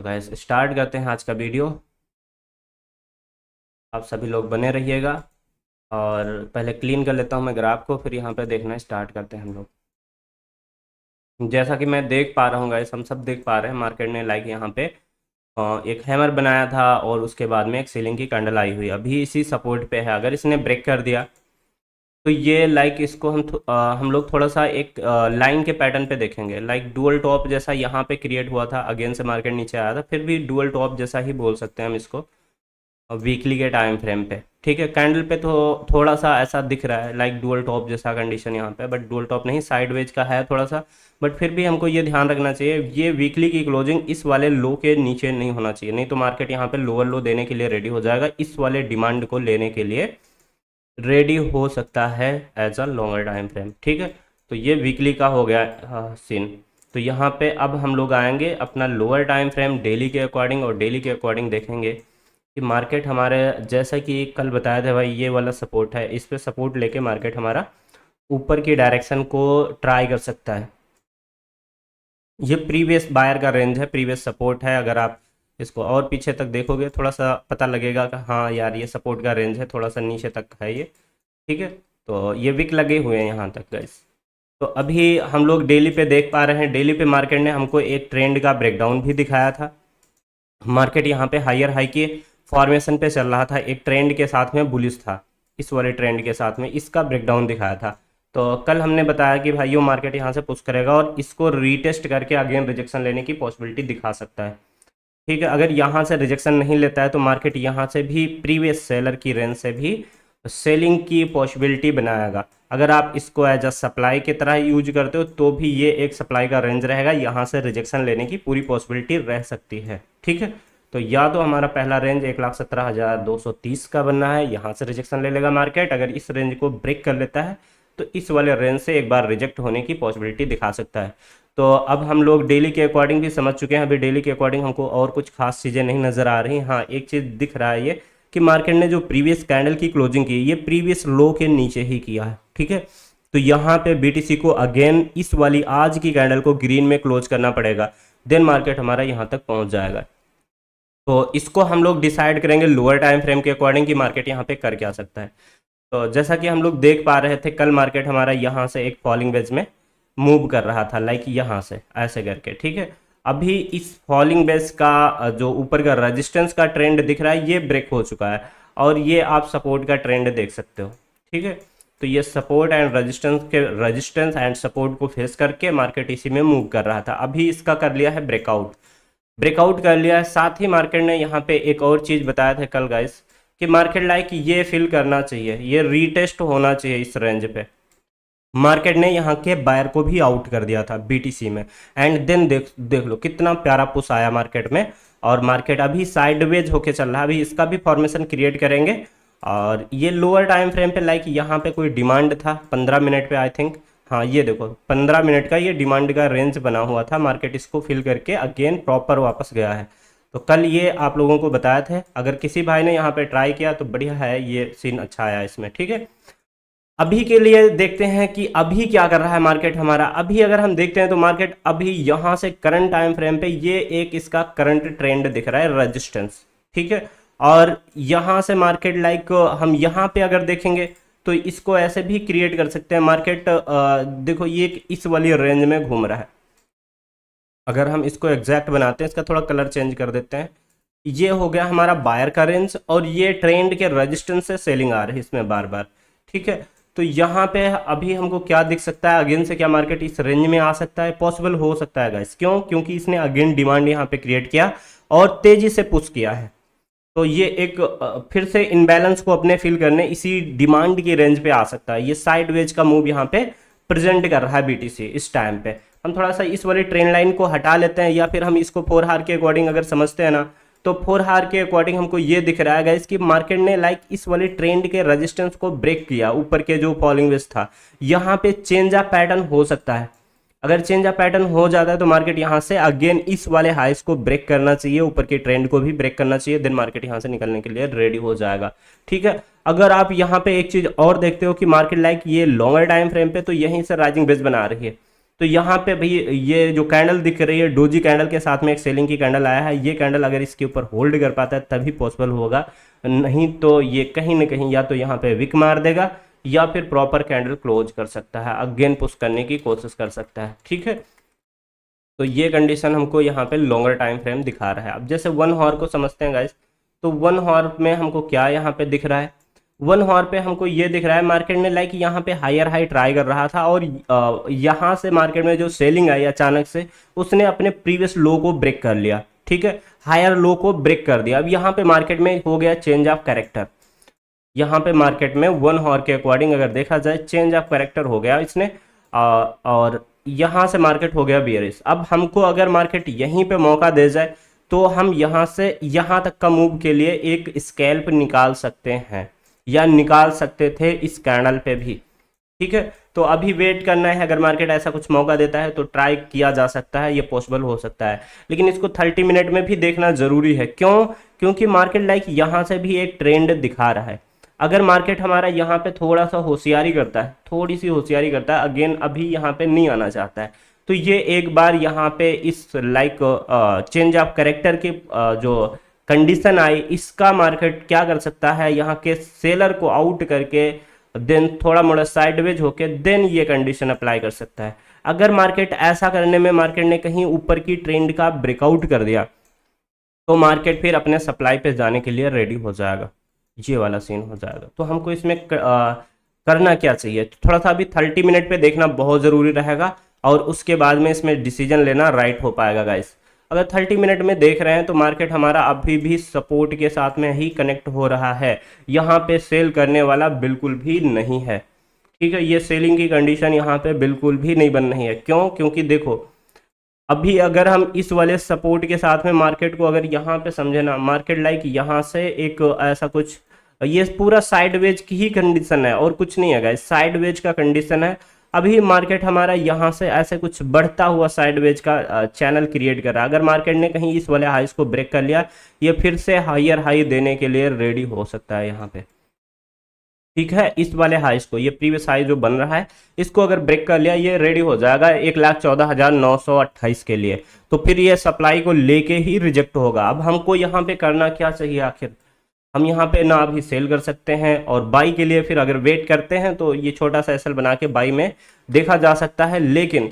तो guys start करते हैं आज का वीडियो। आप सभी लोग बने रहिएगा। और पहले क्लीन कर लेता हूँ मैं ग्राफ को, फिर यहाँ पे देखना स्टार्ट करते हैं हम लोग। जैसा कि मैं देख पा रहा हूँ गाइस, हम सब देख पा रहे हैं मार्केट ने लाइक यहाँ पे एक हैमर बनाया था और उसके बाद में एक सीलिंग की कैंडल आई हुई, अभी इसी सपोर्ट पे है। अगर इसने ब्रेक कर दिया तो ये लाइक इसको हम लोग थोड़ा सा एक लाइन के पैटर्न पे देखेंगे। लाइक डुअल टॉप जैसा यहाँ पे क्रिएट हुआ था, अगेन से मार्केट नीचे आया था, फिर भी डुअल टॉप जैसा ही बोल सकते हैं हम इसको वीकली के टाइम फ्रेम पे। ठीक है, कैंडल पे तो थोड़ा सा ऐसा दिख रहा है लाइक डुअल टॉप जैसा कंडीशन यहाँ पे, बट डुअल टॉप नहीं, साइडवेज का है थोड़ा सा। बट फिर भी हमको ये ध्यान रखना चाहिए, ये वीकली की क्लोजिंग इस वाले लो के नीचे नहीं होना चाहिए, नहीं तो मार्केट यहाँ पे लोअर लो देने के लिए रेडी हो जाएगा, इस वाले डिमांड को लेने के लिए रेडी हो सकता है as a longer time frame. ठीक है, तो ये वीकली का हो गया सीन। तो यहाँ पे अब हम लोग आएंगे अपना लोअर टाइम फ्रेम डेली के अकॉर्डिंग, और डेली के अकॉर्डिंग देखेंगे कि मार्केट हमारे जैसा कि कल बताया था भाई, ये वाला सपोर्ट है, इस पे सपोर्ट लेके मार्केट हमारा ऊपर की डायरेक्शन को ट्राई कर सकता है। ये प्रीवियस बायर का रेंज है, प्रीवियस सपोर्ट है। अगर आप इसको और पीछे तक देखोगे थोड़ा सा पता लगेगा कि हाँ यार ये सपोर्ट का रेंज है, थोड़ा सा नीचे तक है ये। ठीक है, तो ये विक लगे हुए हैं यहाँ तक गाइस। तो अभी हम लोग डेली पे देख पा रहे हैं, डेली पे मार्केट ने हमको एक ट्रेंड का ब्रेकडाउन भी दिखाया था। मार्केट यहाँ पे हायर हाई के फॉर्मेशन पे चल रहा था, एक ट्रेंड के साथ में बुलिश था, इस वाले ट्रेंड के साथ में इसका ब्रेकडाउन दिखाया था। तो कल हमने बताया कि भाई ये मार्केट यहाँ से पुश करेगा और इसको रीटेस्ट करके अगेन रिजेक्शन लेने की पॉसिबिलिटी दिखा सकता है। ठीक है, अगर यहाँ से रिजेक्शन नहीं लेता है तो मार्केट यहाँ से भी प्रीवियस सेलर की रेंज से भी सेलिंग की पॉसिबिलिटी बनाएगा। अगर आप इसको एज अ सप्लाई की तरह यूज करते हो तो भी ये एक सप्लाई का रेंज रहेगा, यहाँ से रिजेक्शन लेने की पूरी पॉसिबिलिटी रह सकती है। ठीक है, तो या तो हमारा पहला रेंज 1,17,230 का बनना है, यहाँ से रिजेक्शन ले लेगा मार्केट। अगर इस रेंज को ब्रेक कर लेता है तो इस वाले रेंज से एक बार रिजेक्ट होने की पॉसिबिलिटी दिखा सकता है। तो अब हम लोग डेली के अकॉर्डिंग भी समझ चुके हैं, अभी डेली के अकॉर्डिंग हमको और कुछ खास चीज़ें नहीं नज़र आ रही। हाँ, एक चीज़ दिख रहा है ये कि मार्केट ने जो प्रीवियस कैंडल की क्लोजिंग की, ये प्रीवियस लो के नीचे ही किया है। ठीक है, तो यहाँ पे बीटीसी को अगेन इस वाली आज की कैंडल को ग्रीन में क्लोज करना पड़ेगा, देन मार्केट हमारा यहाँ तक पहुँच जाएगा। तो इसको हम लोग डिसाइड करेंगे लोअर टाइम फ्रेम के अकॉर्डिंग कि मार्केट यहाँ पे कर क्या सकता है। तो जैसा कि हम लोग देख पा रहे थे, कल मार्केट हमारा यहाँ से एक फॉलिंग वेज में मूव कर रहा था, लाइक यहाँ से ऐसे करके। ठीक है, अभी इस फॉलिंग बेस का जो ऊपर का रेजिस्टेंस का ट्रेंड दिख रहा है ये ब्रेक हो चुका है, और ये आप सपोर्ट का ट्रेंड देख सकते हो। ठीक है, तो ये support and resistance and support को फेस करके मार्केट इसी में मूव कर रहा था। अभी इसका कर लिया है ब्रेकआउट कर लिया है। साथ ही मार्केट ने यहाँ पे एक और चीज़ बताया था कल गाइस कि मार्केट लाइक ये फिल करना चाहिए, ये रीटेस्ट होना चाहिए इस रेंज पे। मार्केट ने यहाँ के बायर को भी आउट कर दिया था बीटीसी में, एंड देन देख लो कितना प्यारा पुश आया मार्केट में। और मार्केट अभी साइडवेज होके चल रहा है, अभी इसका भी फॉर्मेशन क्रिएट करेंगे। और ये लोअर टाइम फ्रेम पे लाइक यहाँ पे कोई डिमांड था 15 मिनट पे आई थिंक, हाँ ये देखो 15 मिनट का ये डिमांड का रेंज बना हुआ था, मार्केट इसको फिल करके अगेन प्रॉपर वापस गया है। तो कल ये आप लोगों को बताया थे, अगर किसी भाई ने यहाँ पे ट्राई किया तो बढ़िया है, ये सीन अच्छा आया इसमें। ठीक है, अभी के लिए देखते हैं कि अभी क्या कर रहा है मार्केट हमारा। अभी अगर हम देखते हैं तो मार्केट अभी यहाँ से करंट टाइम फ्रेम पे ये एक इसका करंट ट्रेंड दिख रहा है, रेजिस्टेंस। ठीक है, और यहाँ से मार्केट लाइक हम यहाँ पे अगर देखेंगे तो इसको ऐसे भी क्रिएट कर सकते हैं मार्केट। देखो ये इस वाली रेंज में घूम रहा है, अगर हम इसको एग्जैक्ट बनाते हैं, इसका थोड़ा कलर चेंज कर देते हैं, ये हो गया हमारा बायर का रेंज, और ये ट्रेंड के रेजिस्टेंस से सेलिंग आ रही है इसमें बार बार। ठीक है, तो यहाँ पे अभी हमको क्या दिख सकता है, अगेन से क्या मार्केट इस रेंज में आ सकता है, पॉसिबल हो सकता है गाइस। क्यों? क्योंकि इसने अगेन डिमांड यहाँ पे क्रिएट किया और तेजी से पुश किया है। तो ये एक फिर से इनबैलेंस को अपने फिल करने इसी डिमांड की रेंज पे आ सकता है। ये साइडवेज का मूव यहाँ पे प्रेजेंट कर रहा है बीटीसी इस टाइम पे। हम थोड़ा सा इस वाली ट्रेंड लाइन को हटा लेते हैं, या फिर हम इसको 4 हार के अकॉर्डिंग अगर समझते हैं ना, तो 4 हार के अकॉर्डिंग हमको ये दिख रहा है गाइस कि मार्केट ने लाइक इस वाले ट्रेंड के रेजिस्टेंस को ब्रेक किया, ऊपर के जो फॉलिंग वेज था यहाँ पे चेंज ऑफ पैटर्न हो सकता है। अगर चेंज ऑफ पैटर्न हो जाता है तो मार्केट यहाँ से अगेन इस वाले हाइस को ब्रेक करना चाहिए, ऊपर के ट्रेंड को भी ब्रेक करना चाहिए, देन मार्केट यहाँ से निकलने के लिए रेडी हो जाएगा। ठीक है, अगर आप यहाँ पे एक चीज और देखते हो कि मार्केट लाइक ये लॉन्गर टाइम फ्रेम पे तो यहीं से राइजिंग बेस बना रही है, तो यहाँ पे भाई ये जो कैंडल दिख रही है डोजी कैंडल के साथ में एक सेलिंग की कैंडल आया है, ये कैंडल अगर इसके ऊपर होल्ड कर पाता है तभी पॉसिबल होगा, नहीं तो ये कहीं ना कहीं या तो यहाँ पे विक मार देगा या फिर प्रॉपर कैंडल क्लोज कर सकता है, अगेन पुश करने की कोशिश कर सकता है। ठीक है, तो ये कंडीशन हमको यहाँ पे लॉन्गर टाइम फ्रेम दिखा रहा है। अब जैसे 1 हॉर को समझते हैं गाइस, तो 1 हॉर में हमको क्या यहाँ पे दिख रहा है, 1 हॉर पे हमको ये दिख रहा है मार्केट में लाइक यहाँ पे हायर हाई ट्राई कर रहा था और यहाँ से मार्केट में जो सेलिंग आई अचानक से उसने अपने प्रीवियस लो को ब्रेक कर लिया। ठीक है, हायर लो को ब्रेक कर दिया। अब यहाँ पे मार्केट में हो गया चेंज ऑफ कैरेक्टर, यहाँ पे मार्केट में 1 हॉर के अकॉर्डिंग अगर देखा जाए चेंज ऑफ कैरेक्टर हो गया इसने, और यहाँ से मार्केट हो गया बियरिश। अब हमको अगर मार्केट यहीं पे मौका दे जाए तो हम यहाँ से यहाँ तक का मूव के लिए एक स्कैल्प निकाल सकते हैं या निकाल सकते थे इस कैंडल पे भी। ठीक है, तो अभी वेट करना है, अगर मार्केट ऐसा कुछ मौका देता है तो ट्राई किया जा सकता है, ये पॉसिबल हो सकता है, लेकिन इसको 30 मिनट में भी देखना जरूरी है। क्यों? क्योंकि मार्केट लाइक यहाँ से भी एक ट्रेंड दिखा रहा है। अगर मार्केट हमारा यहाँ पे थोड़ा सा होशियारी करता है, थोड़ी सी होशियारी करता है, अगेन अभी यहाँ पे नहीं आना चाहता है, तो ये एक बार यहाँ पे इस लाइक चेंज ऑफ कैरेक्टर के जो कंडीशन आई, इसका मार्केट क्या कर सकता है, यहाँ के सेलर को आउट करके देन थोड़ा मोड़ा साइडवेज होके देन ये कंडीशन अप्लाई कर सकता है। अगर मार्केट ऐसा करने में मार्केट ने कहीं ऊपर की ट्रेंड का ब्रेकआउट कर दिया तो मार्केट फिर अपने सप्लाई पे जाने के लिए रेडी हो जाएगा, ये वाला सीन हो जाएगा। तो हमको इसमें करना क्या चाहिए, थोड़ा सा अभी 30 मिनट पे देखना बहुत ज़रूरी रहेगा और उसके बाद में इसमें डिसीजन लेना राइट हो पाएगा गाइस। अगर 30 मिनट में देख रहे हैं तो मार्केट हमारा अभी भी सपोर्ट के साथ में ही कनेक्ट हो रहा है, यहाँ पे सेल करने वाला बिल्कुल भी नहीं है। ठीक है, ये सेलिंग की कंडीशन यहाँ पे बिल्कुल भी नहीं बन रही है। क्यों? क्योंकि देखो अभी अगर हम इस वाले सपोर्ट के साथ में मार्केट को अगर यहाँ पे समझे ना, मार्केट लाइक यहाँ से एक ऐसा कुछ, ये पूरा साइडवेज की ही कंडीशन है और कुछ नहीं है गाइस, साइडवेज का कंडीशन है। अभी मार्केट हमारा यहाँ से ऐसे कुछ बढ़ता हुआ साइडवेज का चैनल क्रिएट कर रहा है। अगर मार्केट ने कहीं इस वाले हाइस को ब्रेक कर लिया, ये फिर से हायर हाई देने के लिए रेडी हो सकता है यहाँ पे। ठीक है, इस वाले हाइस को, ये प्रीवियस हाई जो बन रहा है, इसको अगर ब्रेक कर लिया ये रेडी हो जाएगा 1,14,928 के लिए, तो फिर ये सप्लाई को लेके ही रिजेक्ट होगा। अब हमको यहाँ पे करना क्या चाहिए आखिर, हम यहाँ पे ना अभी सेल कर सकते हैं और बाई के लिए फिर अगर वेट करते हैं तो ये छोटा सा एसएल बना के बाई में देखा जा सकता है। लेकिन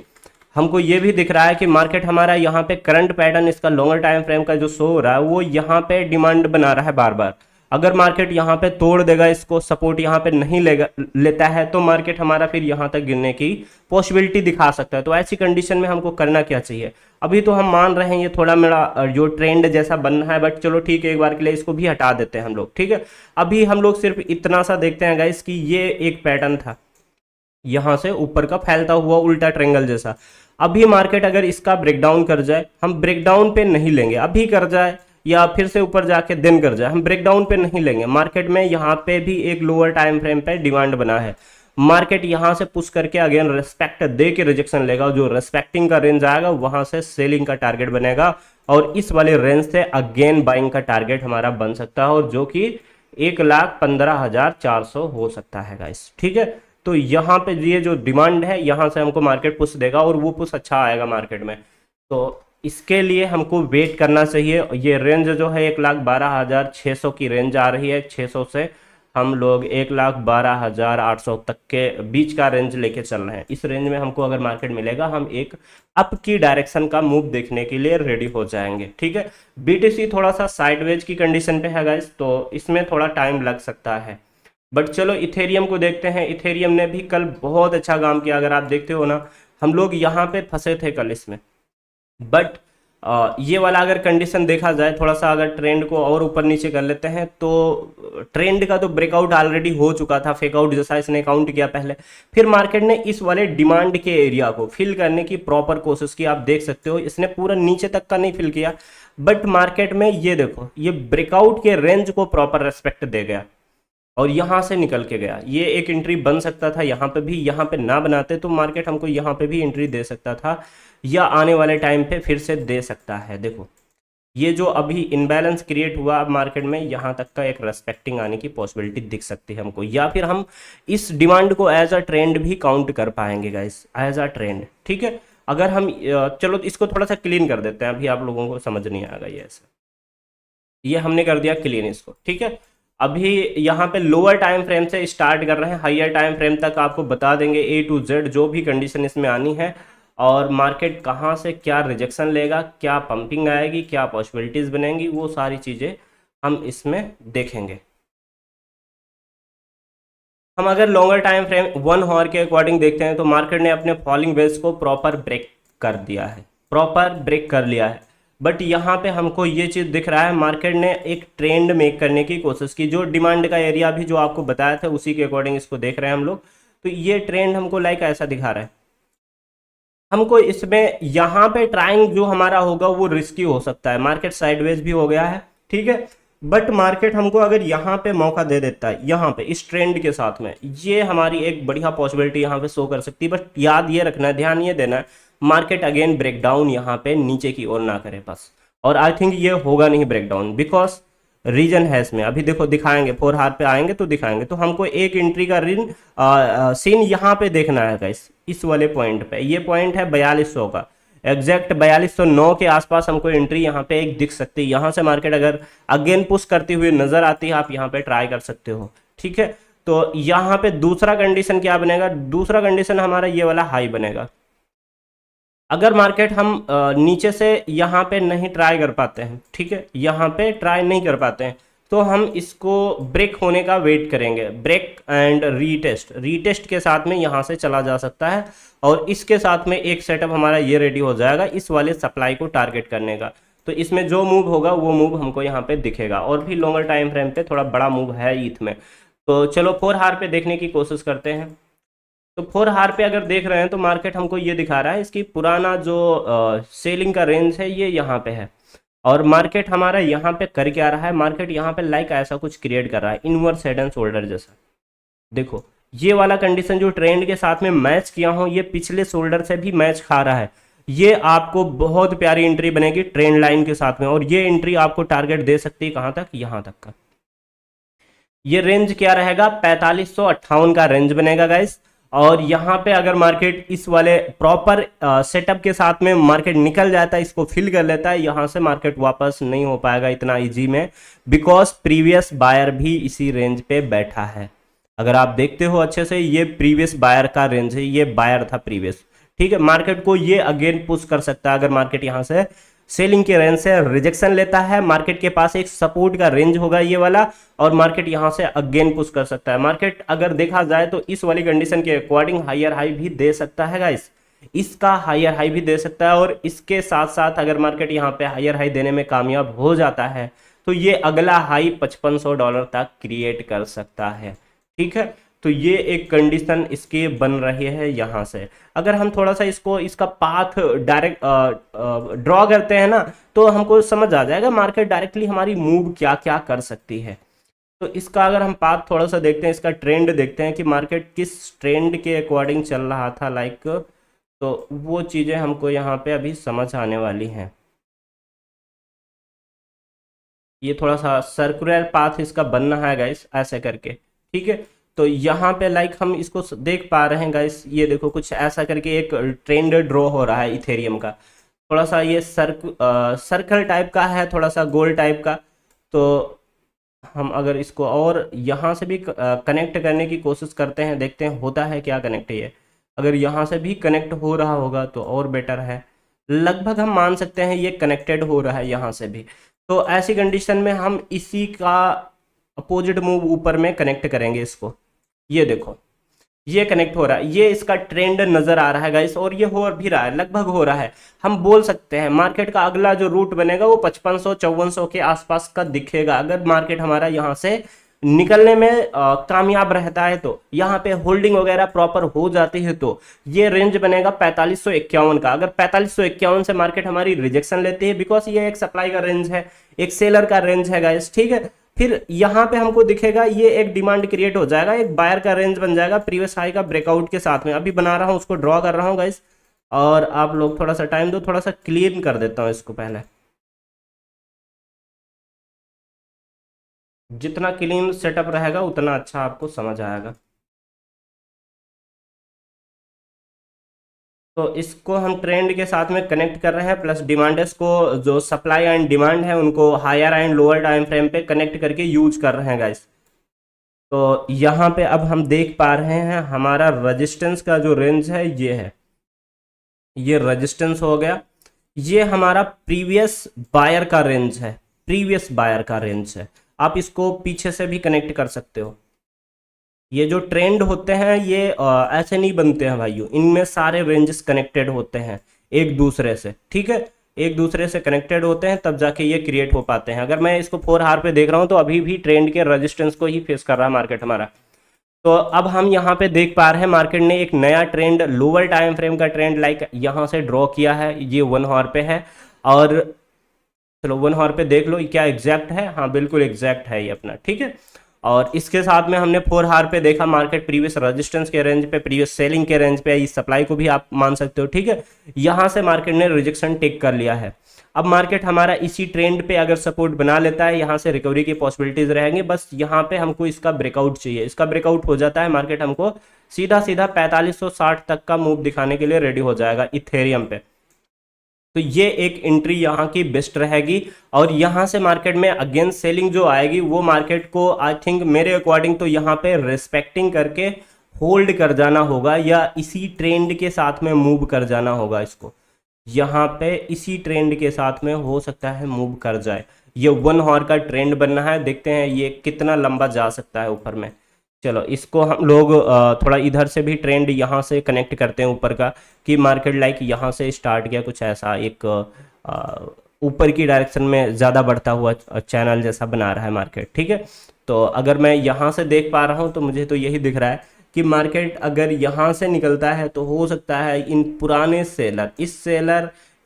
हमको ये भी दिख रहा है कि मार्केट हमारा यहाँ पे करंट पैटर्न इसका लॉन्गर टाइम फ्रेम का जो शो हो रहा है वो यहाँ पे डिमांड बना रहा है बार बार। अगर मार्केट यहाँ पे तोड़ देगा, इसको सपोर्ट यहाँ पे नहीं लेता है तो मार्केट हमारा फिर यहाँ तक गिरने की पॉसिबिलिटी दिखा सकता है। तो ऐसी कंडीशन में हमको करना क्या चाहिए, अभी तो हम मान रहे हैं ये थोड़ा मेरा जो ट्रेंड जैसा बन रहा है, बट चलो ठीक है, एक बार के लिए इसको भी हटा देते हैं हम लोग। ठीक है, अभी हम लोग सिर्फ इतना सा देखते हैं गाइस कि ये एक पैटर्न था यहाँ से ऊपर का फैलता हुआ उल्टा ट्रेंगल जैसा। अभी मार्केट अगर इसका ब्रेकडाउन कर जाए, हम ब्रेकडाउन पे नहीं लेंगे, अभी कर जाए या फिर से ऊपर जाके दिन कर जाए, हम ब्रेकडाउन पे नहीं लेंगे। मार्केट में यहाँ पे भी एक लोअर टाइम फ्रेम पे डिमांड बना है, मार्केट यहाँ से पुश करके अगेन रेस्पेक्ट दे के रिजेक्शन लेगा, जो रेस्पेक्टिंग का रेंज आएगा वहां से सेलिंग का टारगेट बनेगा और इस वाले रेंज से अगेन बाइंग का टारगेट हमारा बन सकता है और जो कि 1,15,400 हो सकता है गाइस। ठीक है, तो यहाँ पे ये जो डिमांड है यहाँ से हमको मार्केट पुश देगा और वो पुश अच्छा आएगा मार्केट में, तो इसके लिए हमको वेट करना चाहिए। ये रेंज जो है 1,12,600 की रेंज आ रही है, 600 से हम लोग 1,12,800 तक के बीच का रेंज लेके चल रहे हैं। इस रेंज में हमको अगर मार्केट मिलेगा हम एक अप की डायरेक्शन का मूव देखने के लिए रेडी हो जाएंगे। ठीक है, बीटीसी थोड़ा सा साइडवेज की कंडीशन पे है गाइस, तो इसमें थोड़ा टाइम लग सकता है। बट चलो इथेरियम को देखते हैं, इथेरियम ने भी कल बहुत अच्छा काम किया। अगर आप देखते हो ना, हम लोग यहाँ पे फंसे थे कल इसमें, बट ये वाला अगर कंडीशन देखा जाए, थोड़ा सा अगर ट्रेंड को और ऊपर नीचे कर लेते हैं तो ट्रेंड का तो ब्रेकआउट ऑलरेडी हो चुका था, फेकआउट जैसा इसने काउंट किया पहले, फिर मार्केट ने इस वाले डिमांड के एरिया को फिल करने की प्रॉपर कोशिश की। आप देख सकते हो इसने पूरा नीचे तक का नहीं फिल किया, बट मार्केट में ये देखो ये ब्रेकआउट के रेंज को प्रॉपर रेस्पेक्ट दे गया और यहाँ से निकल के गया। ये एक एंट्री बन सकता था यहाँ पे भी, यहाँ पे ना बनाते तो मार्केट हमको यहाँ पे भी एंट्री दे सकता था या आने वाले टाइम पे फिर से दे सकता है। देखो ये जो अभी इनबैलेंस क्रिएट हुआ अब मार्केट में, यहाँ तक का एक रेस्पेक्टिंग आने की पॉसिबिलिटी दिख सकती है हमको, या फिर हम इस डिमांड को एज अ ट्रेंड भी काउंट कर पाएंगे गाइस, एज अ ट्रेंड। ठीक है, अगर हम चलो इसको थोड़ा सा क्लीन कर देते हैं, अभी आप लोगों को समझ नहीं आएगा ये ऐसे। ये हमने कर दिया क्लीन इसको, ठीक है। अभी यहाँ पे लोअर टाइम फ्रेम से स्टार्ट कर रहे हैं, हायर टाइम फ्रेम तक आपको बता देंगे A to Z जो भी कंडीशन इसमें आनी है, और मार्केट कहाँ से क्या रिजेक्शन लेगा, क्या पंपिंग आएगी, क्या पॉसिबिलिटीज बनेंगी, वो सारी चीज़ें हम इसमें देखेंगे। हम अगर लॉन्गर टाइम फ्रेम 1 आवर के अकॉर्डिंग देखते हैं तो मार्केट ने अपने फॉलिंग वेज को प्रॉपर ब्रेक कर दिया है, प्रॉपर ब्रेक कर लिया है। बट यहाँ पे हमको ये चीज़ दिख रहा है, मार्केट ने एक ट्रेंड मेक करने की कोशिश की, जो डिमांड का एरिया भी जो आपको बताया था उसी के अकॉर्डिंग इसको देख रहे हैं हम लोग। तो ये ट्रेंड हमको लाइक ऐसा दिखा रहा है, हमको इसमें यहाँ पे ट्राइंग जो हमारा होगा वो रिस्की हो सकता है, मार्केट साइडवेज भी हो गया है, ठीक है। बट मार्केट हमको अगर यहाँ पे मौका दे देता है, यहाँ पे इस ट्रेंड के साथ में, ये हमारी एक बढ़िया पॉसिबिलिटी यहाँ पे शो कर सकती है। बट याद ये रखना है, ध्यान ये देना है, मार्केट अगेन ब्रेकडाउन यहाँ पे नीचे की ओर ना करे बस। और आई थिंक ये होगा नहीं ब्रेकडाउन, बिकॉज रीजन है इसमें, अभी देखो दिखाएंगे, 4 हार पे आएंगे तो दिखाएंगे। तो हमको एक एंट्री का सीन यहाँ पे देखना है गाइस, इस वाले पॉइंट पे, ये पॉइंट है 4200 का, एग्जैक्ट 4209 के आसपास हमको एंट्री यहाँ पे एक दिख सकती है। यहाँ से मार्केट अगर अगेन पुश करती हुई नजर आती है, आप यहाँ पे ट्राई कर सकते हो, ठीक है। तो यहाँ पे दूसरा कंडीशन क्या बनेगा, दूसरा कंडीशन हमारा ये वाला हाई बनेगा। अगर मार्केट हम नीचे से यहाँ पे नहीं ट्राई कर पाते हैं, ठीक है, यहाँ पे ट्राई नहीं कर पाते हैं, तो हम इसको ब्रेक होने का वेट करेंगे, ब्रेक एंड रीटेस्ट, रीटेस्ट के साथ में यहाँ से चला जा सकता है। और इसके साथ में एक सेटअप हमारा ये रेडी हो जाएगा इस वाले सप्लाई को टारगेट करने का। तो इसमें जो मूव होगा वो मूव हमको यहाँ पे दिखेगा, और भी लॉन्गर टाइम फ्रेम पे थोड़ा बड़ा मूव है ईथ में। तो चलो 4 हार पे देखने की कोशिश करते हैं। तो 4 हार पे अगर देख रहे हैं तो मार्केट हमको ये दिखा रहा है, इसकी पुराना जो सेलिंग का रेंज है ये यहाँ पे है, और मार्केट हमारा यहाँ पे कर क्या रहा है, मार्केट यहाँ पे लाइक ऐसा कुछ क्रिएट कर रहा है, इनवर्स हेड एंड शोल्डर जैसा। देखो ये वाला कंडीशन जो ट्रेंड के साथ में मैच किया हो, ये पिछले शोल्डर से भी मैच खा रहा है। ये आपको बहुत प्यारी एंट्री बनेगी ट्रेंड लाइन के साथ में, और ये एंट्री आपको टारगेट दे सकती है कहाँ तक, यहाँ तक का। ये रेंज क्या रहेगा, 4558 का रेंज बनेगा गाइस। और यहाँ पे अगर मार्केट इस वाले प्रॉपर सेटअप के साथ में मार्केट निकल जाता है, इसको फिल कर लेता है, यहाँ से मार्केट वापस नहीं हो पाएगा इतना इजी में, बिकॉज प्रीवियस बायर भी इसी रेंज पे बैठा है। अगर आप देखते हो अच्छे से, ये प्रीवियस बायर का रेंज है, ये बायर था प्रीवियस, ठीक है। मार्केट को ये अगेन पुश कर सकता है अगर मार्केट यहाँ से सेलिंग के रेंज से रिजेक्शन लेता है, मार्केट के पास एक सपोर्ट का रेंज होगा ये वाला, और मार्केट यहां से अगेन पुश कर सकता है। मार्केट अगर देखा जाए तो इस वाली कंडीशन के अकॉर्डिंग हायर हाई भी दे सकता है गाइस, इसका हायर हाई भी दे सकता है। और इसके साथ साथ अगर मार्केट यहाँ पे हायर हाई देने में कामयाब हो जाता है तो ये अगला हाई $5500 तक क्रिएट कर सकता है, ठीक है। तो ये एक कंडीशन इसकी बन रही है यहाँ से। अगर हम थोड़ा सा इसको इसका पाथ डायरेक्ट ड्रॉ करते हैं ना, तो हमको समझ आ जाएगा मार्केट डायरेक्टली हमारी मूव क्या क्या कर सकती है। तो इसका अगर हम पाथ थोड़ा सा देखते हैं, इसका ट्रेंड देखते हैं कि मार्केट किस ट्रेंड के अकॉर्डिंग चल रहा था लाइक, तो वो चीज़ें हमको यहाँ पे अभी समझ आने वाली हैं। ये थोड़ा सा सर्कुलर पाथ इसका बनना है गाइस, ऐसे करके, ठीक है। तो यहाँ पे लाइक हम इसको देख पा रहे हैं गाइस, ये देखो कुछ ऐसा करके एक ट्रेंड ड्रॉ हो रहा है इथेरियम का, थोड़ा सा ये सर्कल टाइप का है, थोड़ा सा गोल टाइप का। तो हम अगर इसको और यहाँ से भी कनेक्ट करने की कोशिश करते हैं, देखते हैं होता है क्या कनेक्ट ये। अगर यहाँ से भी कनेक्ट हो रहा होगा तो और बेटर है, लगभग हम मान सकते हैं ये कनेक्टेड हो रहा है यहाँ से भी। तो ऐसी कंडीशन में हम इसी का अपोजिट मूव ऊपर में कनेक्ट करेंगे इसको। ये देखो ये कनेक्ट हो रहा है, ये इसका ट्रेंड नजर आ रहा है गाइस, और ये हो भी रहा है, लगभग हो रहा है। हम बोल सकते हैं मार्केट का अगला जो रूट बनेगा वो 5500-5400 के आसपास का दिखेगा, अगर मार्केट हमारा यहाँ से निकलने में कामयाब रहता है। तो यहाँ पे होल्डिंग वगैरह प्रॉपर हो जाती है तो ये रेंज बनेगा 4551 का। अगर 4551 से मार्केट हमारी रिजेक्शन लेती है, बिकॉज ये एक सप्लाई का रेंज है, एक सेलर का रेंज है गाइस, ठीक है, फिर यहाँ पे हमको दिखेगा ये एक डिमांड क्रिएट हो जाएगा, एक बायर का रेंज बन जाएगा प्रीवियस हाई का ब्रेकआउट के साथ में। अभी बना रहा हूँ, उसको ड्रॉ कर रहा हूँ गाइस, और आप लोग थोड़ा सा टाइम दो, थोड़ा सा क्लीन कर देता हूँ इसको पहले। जितना क्लीन सेटअप रहेगा उतना अच्छा आपको समझ आएगा। तो इसको हम ट्रेंड के साथ में कनेक्ट कर रहे हैं, प्लस डिमांडर्स को, जो सप्लाई एंड डिमांड है उनको higher and lower time frame पे कनेक्ट करके यूज कर रहे हैं गाइस। तो यहाँ पे अब हम देख पा रहे हैं हमारा रेजिस्टेंस का जो रेंज है ये है, ये रेजिस्टेंस हो गया। ये हमारा प्रीवियस बायर का रेंज है, प्रीवियस बायर का रेंज है। आप इसको पीछे से भी कनेक्ट कर सकते हो। ये जो ट्रेंड होते हैं ये ऐसे नहीं बनते हैं भाइयों, इनमें सारे रेंजेस कनेक्टेड होते हैं एक दूसरे से, ठीक है, एक दूसरे से कनेक्टेड होते हैं तब जाके ये क्रिएट हो पाते हैं। अगर मैं इसको 4 आवर पे देख रहा हूँ तो अभी भी ट्रेंड के रेजिस्टेंस को ही फेस कर रहा है मार्केट हमारा। तो अब हम यहाँ पे देख पा रहे हैं मार्केट ने एक नया ट्रेंड, लोअर टाइम फ्रेम का ट्रेंड लाइक यहाँ से ड्रॉ किया है। ये 1 आवर पे है, और चलो 1 आवर पे देख लो क्या एग्जैक्ट है। हाँ बिल्कुल एग्जैक्ट है ये अपना, ठीक है। और इसके साथ में हमने 4 आवर पे देखा मार्केट प्रीवियस रेजिस्टेंस के रेंज पे, प्रीवियस सेलिंग के रेंज पे, इस सप्लाई को भी आप मान सकते हो, ठीक है। यहाँ से मार्केट ने रिजेक्शन टेक कर लिया है। अब मार्केट हमारा इसी ट्रेंड पे अगर सपोर्ट बना लेता है, यहाँ से रिकवरी की पॉसिबिलिटीज रहेंगे। बस यहाँ पे हमको इसका ब्रेकआउट चाहिए, इसका ब्रेकआउट हो जाता है मार्केट हमको सीधा सीधा 4560 तक का मूव दिखाने के लिए रेडी हो जाएगा इथेरियम पे। तो ये एक एंट्री यहाँ की बेस्ट रहेगी। और यहाँ से मार्केट में अगेंस्ट सेलिंग जो आएगी वो मार्केट को आई थिंक मेरे अकॉर्डिंग तो यहाँ पे रिस्पेक्टिंग करके होल्ड कर जाना होगा, या इसी ट्रेंड के साथ में मूव कर जाना होगा इसको। यहाँ पे इसी ट्रेंड के साथ में हो सकता है मूव कर जाए। ये 1 आवर का ट्रेंड बनना है, देखते हैं ये कितना लंबा जा सकता है ऊपर में। चलो इसको हम लोग थोड़ा इधर से भी ट्रेंड यहाँ से कनेक्ट करते हैं ऊपर का, कि मार्केट लाइक यहाँ से स्टार्ट किया कुछ ऐसा एक ऊपर की डायरेक्शन में ज़्यादा बढ़ता हुआ चैनल जैसा बना रहा है मार्केट, ठीक है। तो अगर मैं यहाँ से देख पा रहा हूँ तो मुझे तो यही दिख रहा है कि मार्केट अगर यहाँ से निकलता है तो हो सकता है इन पुराने सेलर,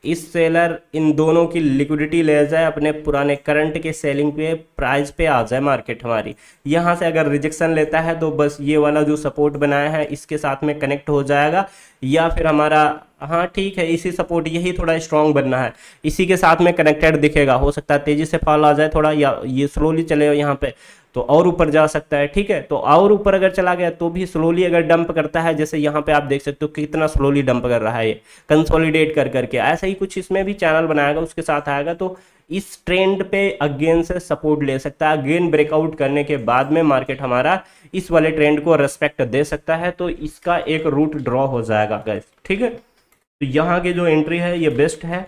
इस सेलर इन दोनों की लिक्विडिटी ले जाए, अपने पुराने करंट के सेलिंग पे प्राइस पे आ जाए मार्केट हमारी। यहाँ से अगर रिजेक्शन लेता है तो बस ये वाला जो सपोर्ट बनाया है इसके साथ में कनेक्ट हो जाएगा, या फिर हमारा, हाँ ठीक है, इसी सपोर्ट, यही थोड़ा स्ट्रांग बनना है, इसी के साथ में कनेक्टेड दिखेगा। हो सकता है तेजी से फॉल आ जाए थोड़ा, या ये स्लोली चले यहाँ पे तो और ऊपर जा सकता है, ठीक है। तो और ऊपर अगर चला गया तो भी स्लोली अगर डंप करता है, जैसे यहाँ पे आप देख सकते हो कितना स्लोली डंप कर रहा है ये कंसोलिडेट कर करके, ऐसा ही कुछ इसमें भी चैनल बनाएगा, उसके साथ आएगा तो इस ट्रेंड पे अगेन से सपोर्ट ले सकता है। अगेन ब्रेकआउट करने के बाद में मार्केट हमारा इस वाले ट्रेंड को रेस्पेक्ट दे सकता है, तो इसका एक रूट ड्रॉ हो जाएगा गाइस, ठीक है। तो यहाँ की जो एंट्री है ये बेस्ट है,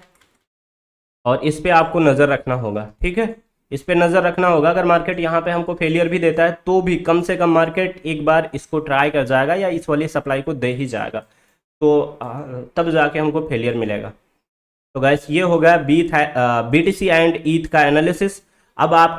और इस पे आपको नज़र रखना होगा, ठीक है, इस पे नज़र रखना होगा। अगर मार्केट यहाँ पे हमको फेलियर भी देता है तो भी कम से कम मार्केट एक बार इसको ट्राई कर जाएगा, या इस वाली सप्लाई को दे ही जाएगा, तो तब जाके हमको फेलियर मिलेगा। तो गाइस ये हो गया BTC एंड ETH का एनालिसिस। अब आप